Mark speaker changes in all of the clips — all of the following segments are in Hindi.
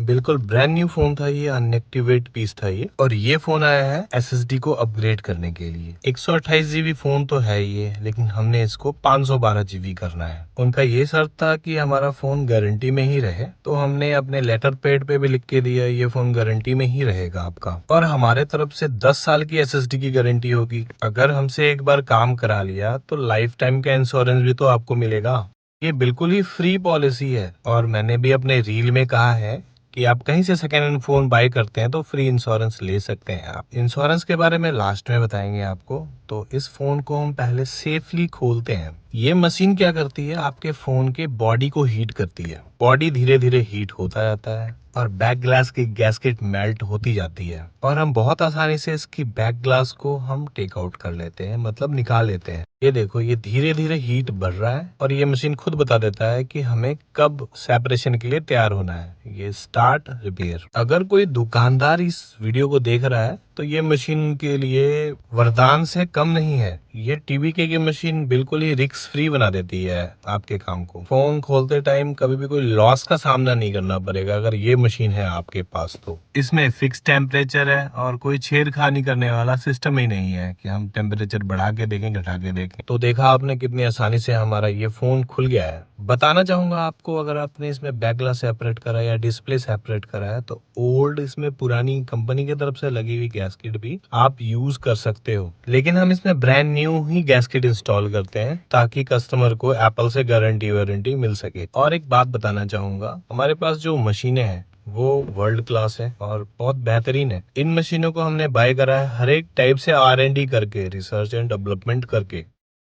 Speaker 1: बिल्कुल ब्रांड न्यू फोन था ये, अनएक्टिवेट पीस था ये। और ये फोन आया है एसएसडी को अपग्रेड करने के लिए। 128 GB फोन तो है ये, लेकिन हमने इसको 512 GB करना है। उनका ये शर्त था कि हमारा फोन गारंटी में ही रहे, तो हमने अपने लेटर पैड पे भी लिख के दिया ये फोन गारंटी में ही रहेगा आपका, और हमारे तरफ से 10 साल की एसएसडी की गारंटी होगी। अगर हमसे एक बार काम करा लिया तो लाइफ टाइम का इंश्योरेंस भी तो आपको मिलेगा। ये बिल्कुल ही फ्री पॉलिसी है, और मैंने भी अपने रील में कहा है कि आप कहीं से सेकेंड हैंड फोन बाय करते हैं तो फ्री इंश्योरेंस ले सकते हैं आप। इंश्योरेंस के बारे में लास्ट में बताएंगे आपको। तो इस फोन को हम पहले सेफली खोलते हैं। ये मशीन क्या करती है, आपके फोन के बॉडी को हीट करती है। बॉडी धीरे धीरे हीट होता जाता है और बैक ग्लास की गैस्केट मेल्ट होती जाती है, और हम बहुत आसानी से इसकी बैक ग्लास को हम टेक आउट कर लेते हैं, मतलब निकाल लेते हैं। ये देखो, ये धीरे धीरे हीट बढ़ रहा है और ये मशीन खुद बता देता है कि हमें कब सेपरेशन के लिए तैयार होना है। ये स्टार्ट रिपेयर। अगर कोई दुकानदार इस वीडियो को देख रहा है तो ये मशीन के लिए वरदान से कम नहीं है। ये टीवीके की मशीन बिल्कुल ही रिस्क फ्री बना देती है आपके काम को। फोन खोलते टाइम कभी भी कोई लॉस का सामना नहीं करना पड़ेगा अगर ये मशीन है आपके पास तो। इसमें फिक्स टेम्परेचर है और कोई छेड़खानी करने वाला सिस्टम ही नहीं है कि हम टेम्परेचर बढ़ा के देखें घटा के देखें। तो देखा आपने कितनी आसानी से हमारा ये फोन खुल गया है। बताना चाहूंगा आपको, अगर आपने इसमें बैक ग्लास सेपरेट करा या डिस्प्ले सेपरेट करा है तो ओल्ड, इसमें पुरानी कंपनी की तरफ से लगी हुई गैस्केट भी आप यूज कर सकते हो, लेकिन हम इसमें ब्रांड न्यू ही गैस्केट इंस्टॉल करते हैं ताकि कस्टमर को एप्पल से गारंटी वारंटी मिल सके। और एक बात बताना चाहूंगा, हमारे पास जो मशीनें हैं वो वर्ल्ड क्लास है और बहुत बेहतरीन है। इन मशीनों को हमने बाय करा है हर एक टाइप से R&D करके, रिसर्च एंड डेवलपमेंट करके।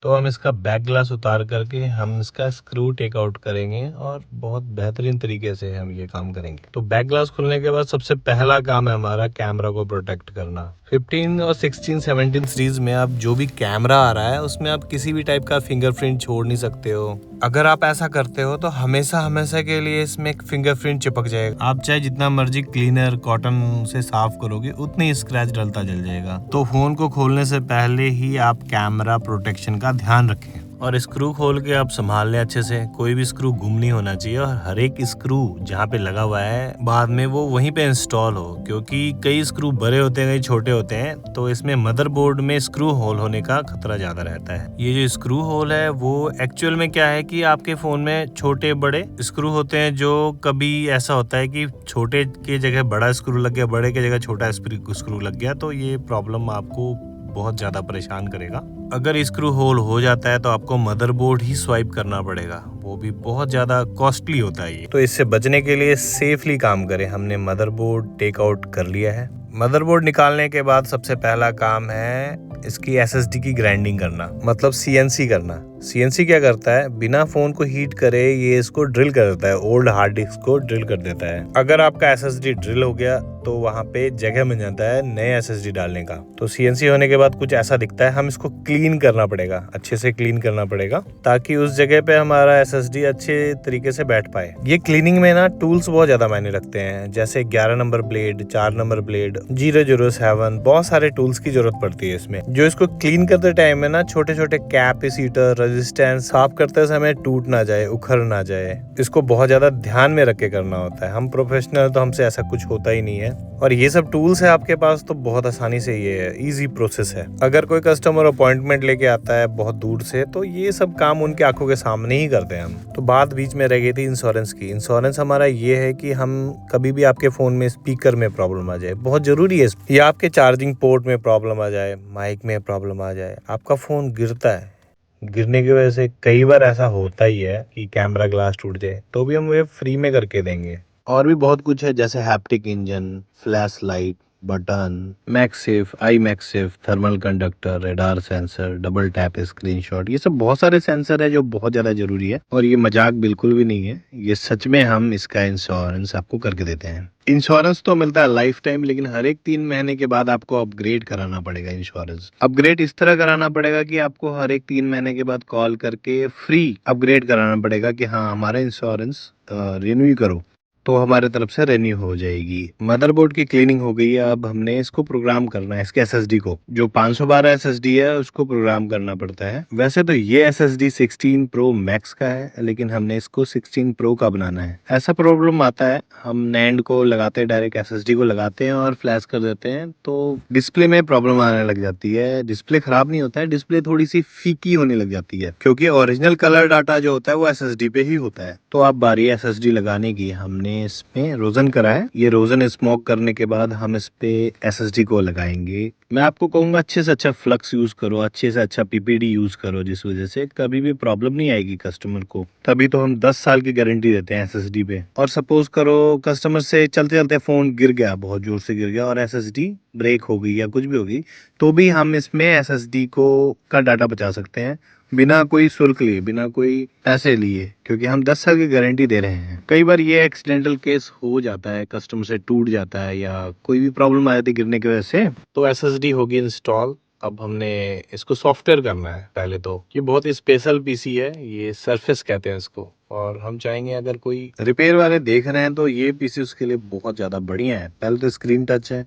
Speaker 1: तो हम इसका बैक ग्लास उतार करके हम इसका स्क्रू टेक आउट करेंगे और बहुत बेहतरीन तरीके से हम ये काम करेंगे। तो बैक ग्लास खुलने के बाद सबसे पहला काम है हमारा कैमरा को प्रोटेक्ट करना। 15 और 16 17 सीरीज में आप जो भी कैमरा आ रहा है उसमें आप किसी भी टाइप का फिंगरप्रिंट छोड़ नहीं सकते हो। अगर आप ऐसा करते हो तो हमेशा हमेशा के लिए इसमें एक फिंगरप्रिंट चिपक जाएगा। आप चाहे जितना मर्जी क्लीनर कॉटन से साफ करोगे उतनी स्क्रैच डलता चल जाएगा। तो फोन को खोलने से पहले ही आप कैमरा प्रोटेक्शन का ध्यान रखें और स्क्रू खोल के आप संभाल लें अच्छे से। कोई भी स्क्रू गुम नहीं होना चाहिए और हर एक स्क्रू जहाँ पे लगा हुआ है बाद में वो वहीं पे इंस्टॉल हो, क्योंकि कई स्क्रू बड़े होते हैं कई छोटे होते हैं, तो इसमें मदरबोर्ड में स्क्रू होल होने का खतरा ज्यादा रहता है। ये जो स्क्रू होल है वो एक्चुअल में क्या है कि आपके फोन में छोटे बड़े स्क्रू होते हैं, जो कभी ऐसा होता है कि छोटे के जगह बड़ा स्क्रू लग गया, बड़े के जगह छोटा स्क्रू लग गया, तो ये प्रॉब्लम आपको बहुत ज्यादा परेशान करेगा। अगर स्क्रू होल हो जाता है तो आपको मदरबोर्ड ही स्वाइप करना पड़ेगा, वो भी बहुत ज्यादा कॉस्टली होता है ये। तो इससे बचने के लिए सेफली काम करें। हमने मदरबोर्ड टेक आउट कर लिया है। मदरबोर्ड निकालने के बाद सबसे पहला काम है इसकी एसएसडी की ग्राइंडिंग करना, मतलब सीएनसी करना। सीएनसी क्या करता है, बिना फोन को हीट करे ये इसको ड्रिल कर देता है, ओल्ड हार्ड डिस्क को ड्रिल कर देता है। अगर आपका एसएसडी ड्रिल हो गया तो वहाँ पे जगह मिल जाता है नए एसएसडी डालने का। तो सीएनसी होने के बाद कुछ ऐसा दिखता है, हम इसको क्लीन करना पड़ेगा, अच्छे से क्लीन करना पड़ेगा ताकि उस जगह पे हमारा एसएसडी अच्छे तरीके से बैठ पाए। ये क्लीनिंग में ना टूल्स बहुत ज्यादा मायने रखते हैं, जैसे 11 नंबर ब्लेड, 4 नंबर ब्लेड, 007, बहुत सारे टूल्स की जरूरत पड़ती है इसमें, जो इसको क्लीन करते टाइम में ना छोटे छोटे कैपेसिटर, रेजिस्टेंस साफ करते समय टूट ना जाए, उखड़ ना जाए, इसको बहुत ज्यादा ध्यान में रख के करना होता है। हम प्रोफेशनल तो हमसे ऐसा कुछ होता ही नहीं है, और ये सब टूल्स है आपके पास तो बहुत आसानी से ये इजी प्रोसेस है। अगर कोई कस्टमर अपॉइंटमेंट लेके आता है बहुत दूर से तो ये सब काम उनके आंखों के सामने ही करते हैं हम। तो बात बीच में रह गई थी इंश्योरेंस की। इंश्योरेंस हमारा ये है कि हम कभी भी आपके फोन में स्पीकर में प्रॉब्लम आ जाए, बहुत जरूरी है, या आपके चार्जिंग पोर्ट में प्रॉब्लम आ जाए, माइक में प्रॉब्लम आ जाए, आपका फोन गिरता है, गिरने की वजह से कई बार ऐसा होता ही है कि कैमरा ग्लास टूट जाए, तो भी हम वे फ्री में करके देंगे। और भी बहुत कुछ है, जैसे haptic engine, flash light, button, MagSafe, I MagSafe, thermal conductor, radar sensor, double tap screenshot, ये सब बहुत सारे सेंसर है जो बहुत ज्यादा जरूरी है, और ये मजाक बिल्कुल भी नहीं है, ये सच में हम इसका इंश्योरेंस आपको करके देते हैं। इंश्योरेंस तो मिलता है लाइफ टाइम, लेकिन हर एक 3 महीने के बाद आपको अपग्रेड कराना पड़ेगा। इंश्योरेंस अपग्रेड इस तरह कराना पड़ेगा कि आपको हर एक 3 महीने के बाद कॉल करके फ्री अपग्रेड कराना पड़ेगा कि हाँ हमारा इंश्योरेंस रिन्यू करो। तो हमारे तरफ से रेन्यू हो जाएगी। मदरबोर्ड की क्लीनिंग हो गई है, अब हमने इसको प्रोग्राम करना है, इसके एसएसडी को। जो 512 एसएसडी है उसको प्रोग्राम करना पड़ता है। वैसे तो ये एसएसडी 16 प्रो मैक्स का है, लेकिन हमने इसको 16 प्रो का बनाना है। ऐसा प्रॉब्लम आता है, हम नैंड को लगाते हैं, डायरेक्ट एसएसडी को लगाते हैं और फ्लैश कर देते हैं, तो डिस्प्ले में प्रॉब्लम आने लग जाती है। डिस्प्ले खराब नहीं होता है, डिस्प्ले थोड़ी सी फीकी होने लग जाती है, क्योंकि ओरिजिनल कलर डाटा जो होता है वो एसएसडी पे ही होता है। तो अब बारी एसएसडी लगाने की। हमने इसमें रोजन करा है, ये रोजन स्मोक करने के बाद हम इस पे एसएसडी को लगाएंगे। मैं आपको कहूंगा अच्छे से अच्छा फ्लक्स यूज करो, अच्छे से अच्छा पीपीडी यूज करो, जिस वजह से कभी भी प्रॉब्लम नहीं आएगी कस्टमर को। तभी तो हम 10 साल की गारंटी देते हैं एसएसडी पे। और सपोज करो कस्टमर से चलते चलते फोन गिर गया, बहुत जोर से गिर गया और एसएसडी ब्रेक हो गई या कुछ भी होगी, तो भी हम इसमें एसएसडी को का डाटा बचा सकते हैं, बिना कोई शुल्क लिए, बिना कोई पैसे लिए, क्योंकि हम 10 साल की गारंटी दे रहे हैं। कई बार ये एक्सीडेंटल केस हो जाता है, कस्टमर से टूट जाता है या कोई भी प्रॉब्लम आ जाती है गिरने की वजह से, तो एसएसडी होगी इंस्टॉल। अब हमने इसको सॉफ्टवेयर करना है पहले तो। ये बहुत ही स्पेशल पीसी है, ये सरफेस कहते हैं इसको। और हम चाहेंगे अगर कोई रिपेयर वाले देख रहे हैं तो ये पीसी उसके लिए बहुत ज़्यादा बढ़िया है। पहले तो स्क्रीन टच है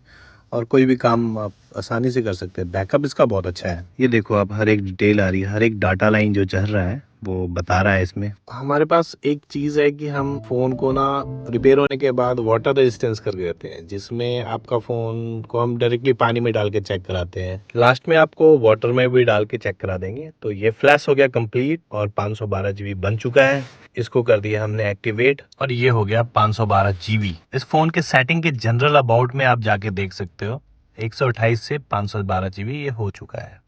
Speaker 1: और कोई भी काम आप आसानी से कर सकते हैं। बैकअप इसका बहुत अच्छा है। ये देखो आप, हर एक डिटेल आ रही है, हर एक डाटा लाइन जो चल रहा है वो बता रहा है इसमें। हमारे पास एक चीज़ है कि हम फ़ोन को ना रिपेयर होने के बाद वाटर रेजिस्टेंस करके देते हैं, जिसमें आपका फ़ोन को हम डायरेक्टली पानी में डाल के चेक कराते हैं। लास्ट में आपको वाटर में भी डाल के चेक करा देंगे। तो ये फ्लैश हो गया कंप्लीट और 512 जीबी बन चुका है। इसको कर दिया हमने एक्टिवेट और ये हो गया 512 जीबी। इस फोन के सेटिंग के जनरल अबाउट में आप जाके देख सकते हो, 128 से 512 जीबी ये हो चुका है।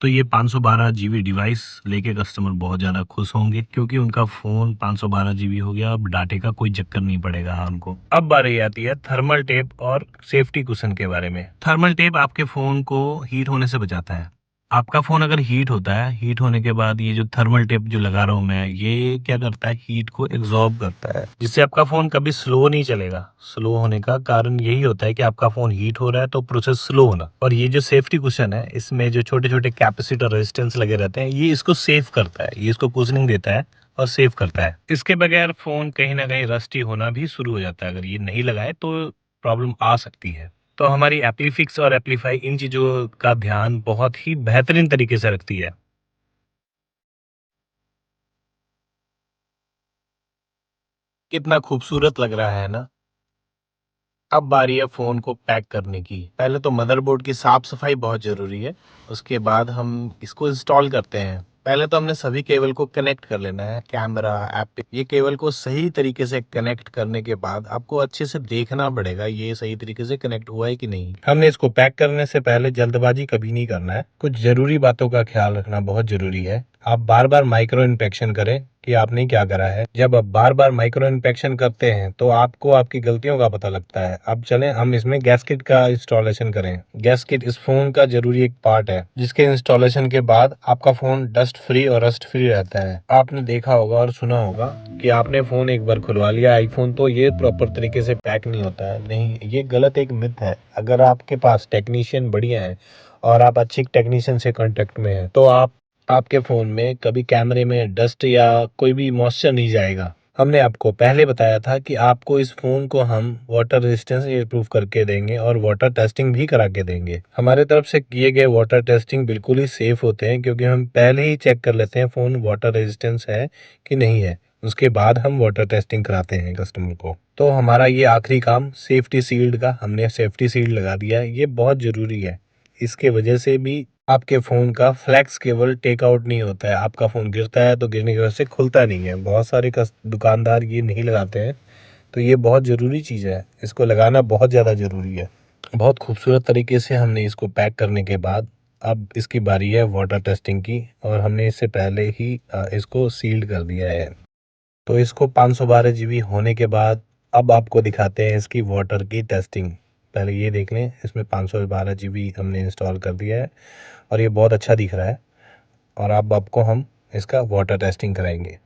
Speaker 1: तो ये 512 जीबी डिवाइस लेके कस्टमर बहुत ज़्यादा खुश होंगे, क्योंकि उनका फ़ोन 512 जीबी हो गया। अब डाटे का कोई चक्कर नहीं पड़ेगा उनको। अब बारी आती है थर्मल टेप और सेफ्टी कुशन के बारे में। थर्मल टेप आपके फ़ोन को हीट होने से बचाता है। आपका फ़ोन अगर हीट होता है, हीट होने के बाद ये जो थर्मल टेप जो लगा रहा हूँ मैं, ये क्या करता है, हीट को एब्जॉर्ब करता है, जिससे आपका फ़ोन कभी स्लो नहीं चलेगा। स्लो होने का कारण यही होता है कि आपका फ़ोन हीट हो रहा है, तो प्रोसेस स्लो होना। और ये जो सेफ्टी कुशन है, इसमें जो छोटे छोटे कैपेसिटर रेजिस्टेंस लगे रहते हैं, ये इसको सेव करता है, ये इसको कुशनिंग देता है और सेव करता है। इसके बगैर फ़ोन कहीं ना कहीं रस्टी होना भी शुरू हो जाता है। अगर ये नहीं लगाए तो प्रॉब्लम आ सकती है। तो हमारी एप्लीफिक्स और एप्लीफाई इन चीज़ों का ध्यान बहुत ही बेहतरीन तरीके से रखती है। कितना खूबसूरत लग रहा है ना। अब बारी है फोन को पैक करने की। पहले तो मदरबोर्ड की साफ सफाई बहुत जरूरी है, उसके बाद हम इसको इंस्टॉल करते हैं। पहले तो हमने सभी केबल को कनेक्ट कर लेना है, कैमरा ऐप, ये केबल को सही तरीके से कनेक्ट करने के बाद आपको अच्छे से देखना पड़ेगा ये सही तरीके से कनेक्ट हुआ है कि नहीं। हमने इसको पैक करने से पहले जल्दबाजी कभी नहीं करना है, कुछ जरूरी बातों का ख्याल रखना बहुत जरूरी है। आप बार बार माइक्रो इंस्पेक्शन करें कि आपने क्या करा है। जब आप बार बार माइक्रो इंस्पेक्शन करते हैं तो आपको आपकी गलतियों का पता लगता है। अब चलें हम इसमें गैसकिट का इंस्टॉलेशन करें। गैसकिट इस फोन का जरूरी एक पार्ट है, जिसके इंस्टॉलेशन के बाद आपका फोन डस्ट फ्री और रस्ट फ्री रहता है। आपने देखा होगा और सुना होगा कि आपने फोन एक बार खुलवा लिया आईफोन तो ये प्रॉपर तरीके से पैक नहीं होता है। नहीं, ये गलत एक मिथ है। अगर आपके पास टेक्नीशियन बढ़िया है और आप अच्छी टेक्नीशियन से कांटेक्ट में है, तो आपके फ़ोन में कभी कैमरे में डस्ट या कोई भी मॉइस्चर नहीं जाएगा। हमने आपको पहले बताया था कि आपको इस फ़ोन को हम वाटर रेजिस्टेंस प्रूफ करके देंगे और वाटर टेस्टिंग भी करा के देंगे। हमारे तरफ से किए गए वाटर टेस्टिंग बिल्कुल ही सेफ होते हैं, क्योंकि हम पहले ही चेक कर लेते हैं फ़ोन वाटर रेजिस्टेंस है कि नहीं है। उसके बाद हम वाटर टेस्टिंग कराते हैं कस्टमर को। तो हमारा ये आखिरी काम सेफ्टी सील्ड का, हमने सेफ्टी सील्ड लगा दिया है। ये बहुत ज़रूरी है, इसके वजह से भी आपके फ़ोन का फ्लैक्स केबल टेक आउट नहीं होता है। आपका फ़ोन गिरता है तो गिरने की वजह से खुलता नहीं है। बहुत सारे दुकानदार ये नहीं लगाते हैं, तो ये बहुत ज़रूरी चीज़ है, इसको लगाना बहुत ज़्यादा ज़रूरी है। बहुत खूबसूरत तरीके से हमने इसको पैक करने के बाद अब इसकी बारी है वाटर टेस्टिंग की, और हमने इससे पहले ही इसको सील्ड कर दिया है। तो इसको 512 जीबी होने के बाद अब आपको दिखाते हैं इसकी वाटर की टेस्टिंग। पहले ये देख लें, इसमें 512 जीबी हमने इंस्टॉल कर दिया है और ये बहुत अच्छा दिख रहा है। और अब आपको हम इसका वाटर टेस्टिंग कराएंगे।